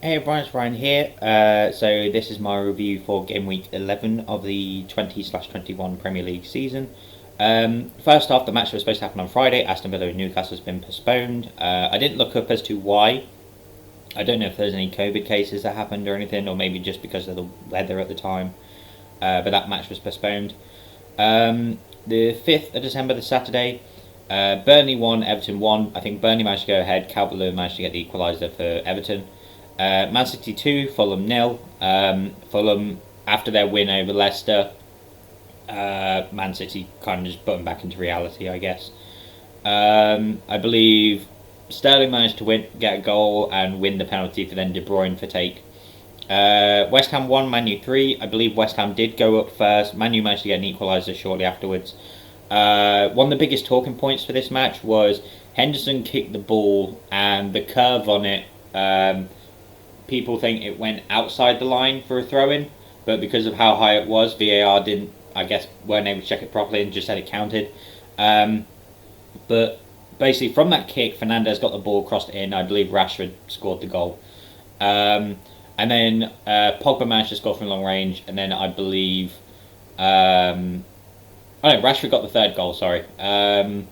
Hey everyone, it's Ryan here. So this is my review for Gameweek 11 of the 20/21 Premier League season. First off, the match was supposed to happen on Friday. Aston Villa and Newcastle has been postponed. I didn't look up as to why. I don't know if there's any COVID cases that happened or anything, or maybe just because of the weather at the time. But that match was postponed. The 5th of December, the Saturday, Burnley won, Everton won. I think Burnley managed to go ahead. Calvert-Lewin managed to get the equaliser for Everton. Man City 2, Fulham 0. Fulham, after their win over Leicester, Man City kind of just put them back into reality, I guess. I believe Sterling managed to get a goal and win the penalty for then De Bruyne for take. West Ham 1, Man U 3. I believe West Ham did go up first. Man U managed to get an equaliser shortly afterwards. One of the biggest talking points for this match was Henderson kicked the ball and the curve on it. People think it went outside the line for a throw-in, but because of how high it was, VAR weren't able to check it properly and just said it counted. But basically, from that kick, Fernandes got the ball crossed in. I believe Rashford scored the goal. And then Pogba managed to score from long range, and then I believe... Rashford got the third goal, sorry. I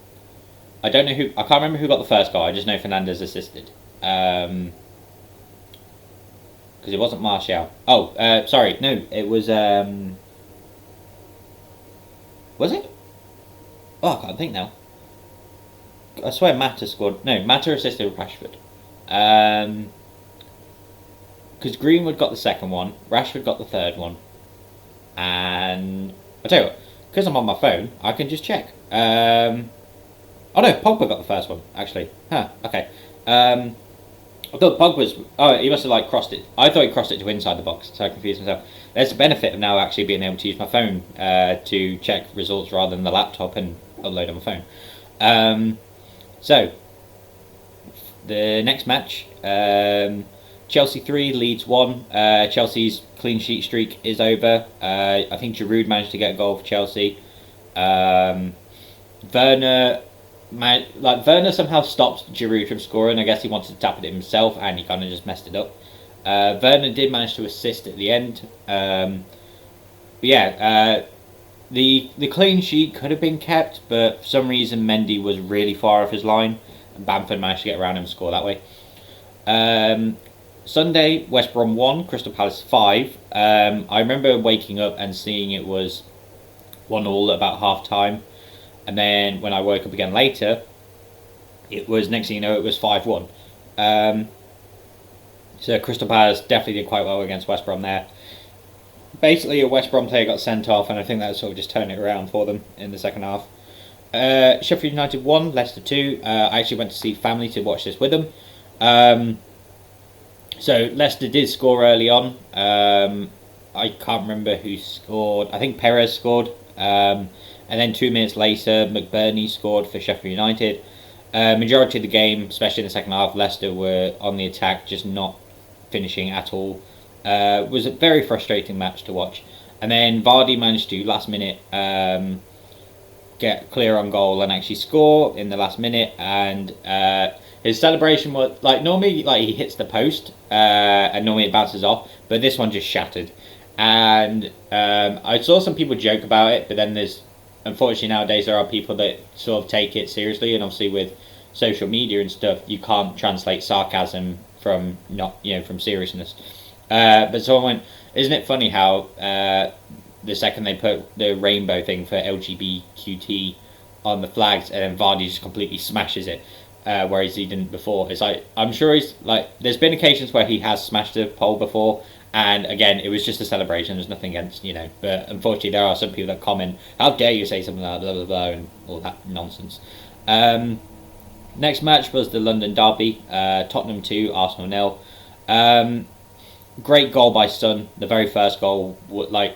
don't know who... I can't remember who got the first goal, I just know Fernandes assisted. Because it wasn't Martial. Sorry, no, it was... Was it? Oh, I can't think now. I swear Mata scored... No, Mata assisted Rashford. Because Greenwood got the second one, Rashford got the third one. And... I'll tell you what, because I'm on my phone, I can just check. Oh no, Pogba got the first one, actually. Okay. I thought Pogba's... Oh, he must have crossed it. I thought he crossed it to inside the box, so I confused myself. There's the benefit of now actually being able to use my phone to check results rather than the laptop and upload on my phone. So, the next match, Chelsea 3, Leeds 1. Chelsea's clean sheet streak is over. I think Giroud managed to get a goal for Chelsea. Werner somehow stopped Giroud from scoring. I guess he wanted to tap it himself and he kind of just messed it up. Werner did manage to assist at the end. The clean sheet could have been kept, but for some reason Mendy was really far off his line and Bamford managed to get around him and score that way. Sunday, West Brom 1, Crystal Palace 5. I remember waking up and seeing it was 1-1 at about half time. And then when I woke up again later, it was, next thing you know, it was 5-1. So Crystal Palace definitely did quite well against West Brom there. Basically, a West Brom player got sent off, and I think that sort of just turned it around for them in the second half. Sheffield United 1, Leicester 2. I actually went to see family to watch this with them. So Leicester did score early on. I can't remember who scored. I think Perez scored. And then 2 minutes later, McBurney scored for Sheffield United. Majority of the game, especially in the second half, Leicester were on the attack, just not finishing at all. It was a very frustrating match to watch. And then Vardy managed to, last minute, get clear on goal and actually score in the last minute. And his celebration was, normally he hits the post and normally it bounces off, but this one just shattered. And I saw some people joke about it, but then unfortunately nowadays there are people that sort of take it seriously, and obviously with social media and stuff, you can't translate sarcasm from from seriousness. But someone went, isn't it funny how the second they put the rainbow thing for LGBTQT on the flags, and then Vardy just completely smashes it, whereas he didn't before. It's I'm sure he's there's been occasions where he has smashed a pole before, and again, it was just a celebration. There's nothing against, but unfortunately there are some people that comment, how dare you say something like blah, blah, blah, and all that nonsense. Next match was the London Derby, Tottenham 2, Arsenal 0. Great goal by Son, the very first goal. I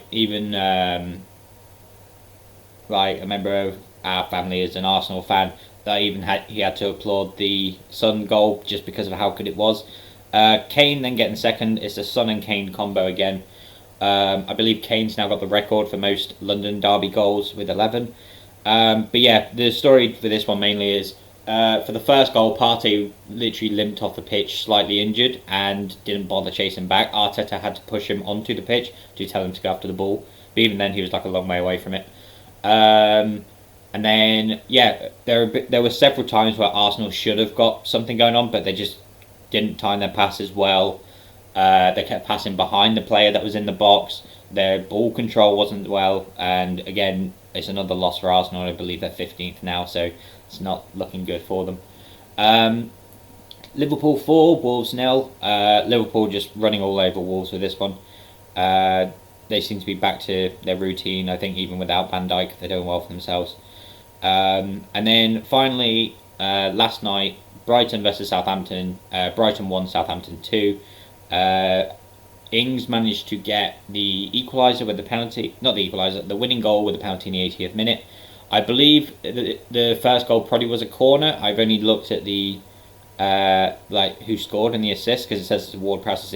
remember our family is an Arsenal fan, that he had to applaud the Son goal just because of how good it was. Kane then getting second. It's a Son and Kane combo again. I believe Kane's now got the record for most London Derby goals with 11. But yeah, the story for this one mainly is for the first goal, Partey literally limped off the pitch, slightly injured, and didn't bother chasing back. Arteta had to push him onto the pitch to tell him to go after the ball. But even then, he was like a long way away from it. And then, yeah, there were several times where Arsenal should have got something going on, but they just didn't time their passes well. They kept passing behind the player that was in the box. Their ball control wasn't well, and again, it's another loss for Arsenal. I believe they're 15th now, so it's not looking good for them. Liverpool 4, Wolves 0. Liverpool just running all over Wolves with this one. They seem to be back to their routine. I think even without Van Dijk, they're doing well for themselves. And then finally, last night, Brighton versus Southampton. Brighton 1, Southampton 2. Ings managed to get the equaliser with the penalty. Not the equaliser, the winning goal with the penalty in the 80th minute. I believe the first goal probably was a corner. I've only looked at the who scored and the assist, because it says it's Ward-Prowse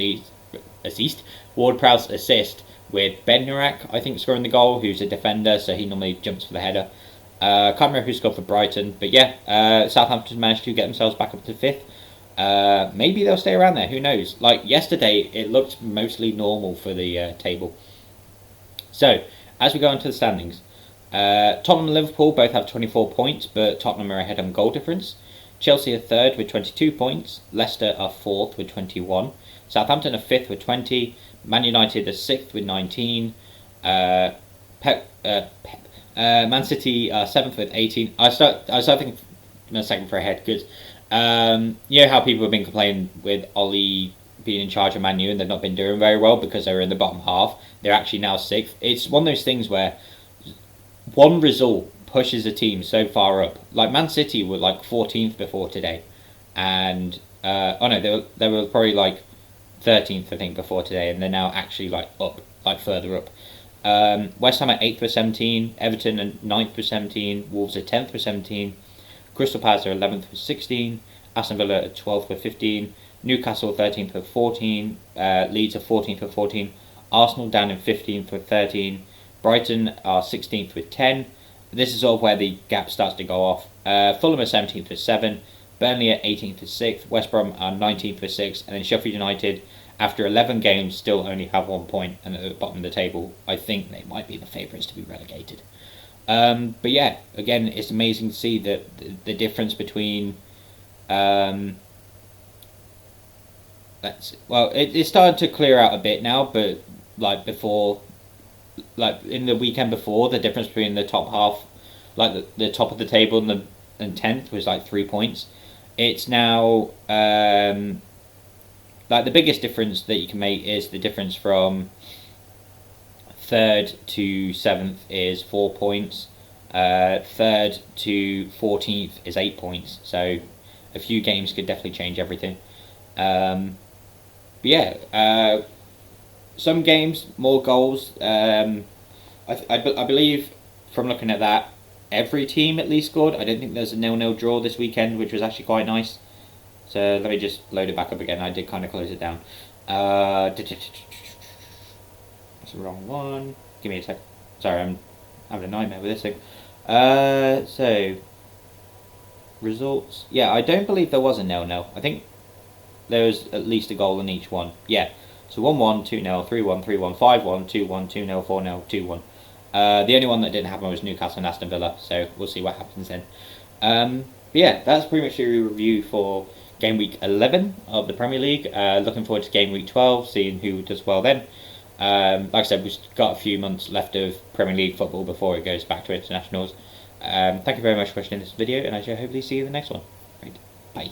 assist. Ward-Prowse assist with Bednarak, I think, scoring the goal, who's a defender, so he normally jumps for the header. Can't remember who scored for Brighton, but yeah, Southampton managed to get themselves back up to 5th. Maybe they'll stay around there, who knows. Like yesterday, it looked mostly normal for the table. So, as we go on to the standings, Tottenham and Liverpool both have 24 points, but Tottenham are ahead on goal difference. Chelsea are 3rd with 22 points. Leicester are 4th with 21. Southampton are 5th with 20. Man United are 6th with 19. Man City are 7th with 18. I start thinking a second for a head, because you know how people have been complaining with Ollie being in charge of Man U and they've not been doing very well because they were in the bottom half. They're actually now 6th. It's one of those things where one result pushes a team so far up. Like Man City were like 14th before today, and they were probably like 13th I think before today, and they're now actually like up, like further up. West Ham at 8th with 17, Everton at 9th with 17, Wolves at 10th with 17, Crystal Palace are 11th with 16, Aston Villa at 12th with 15, Newcastle 13th with 14, Leeds are 14th with 14, Arsenal down in 15th with 13, Brighton are 16th with 10. This is sort of where the gap starts to go off. Fulham are 17th with 7, Burnley are 18th with 6, West Brom are 19th with 6, and then Sheffield United, after 11 games, still only have 1 point, and at the bottom of the table, I think they might be the favourites to be relegated. But yeah, again, it's amazing to see that the difference between it's starting to clear out a bit now, but like before, like in the weekend before, the difference between the top half, like the top of the table and 10th was like 3 points. It's now like the biggest difference that you can make is the difference from 3rd to 7th is 4 points. 3rd to 14th is 8 points. So a few games could definitely change everything. But yeah, some games, more goals. I believe from looking at that, every team at least scored. I don't think there's a 0-0 draw this weekend, which was actually quite nice. So let me just load it back up again. I did kind of close it down. That's the wrong one. Give me a sec. Sorry, I'm having a nightmare with this thing. So results. Yeah, I don't believe there was a 0-0. I think there was at least a goal in each one. Yeah. So 1-1, 2-0, 3-1, 3-1, 5-1, 2-1, 2-0, 4-0, 2-1. The only one that didn't happen was Newcastle and Aston Villa, so we'll see what happens then. But yeah, that's pretty much the review for Game Week 11 of the Premier League. Looking forward to Game Week 12, seeing who does well then. Like I said, we've got a few months left of Premier League football before it goes back to internationals. Thank you very much for watching this video, and I shall hopefully see you in the next one. Right, bye.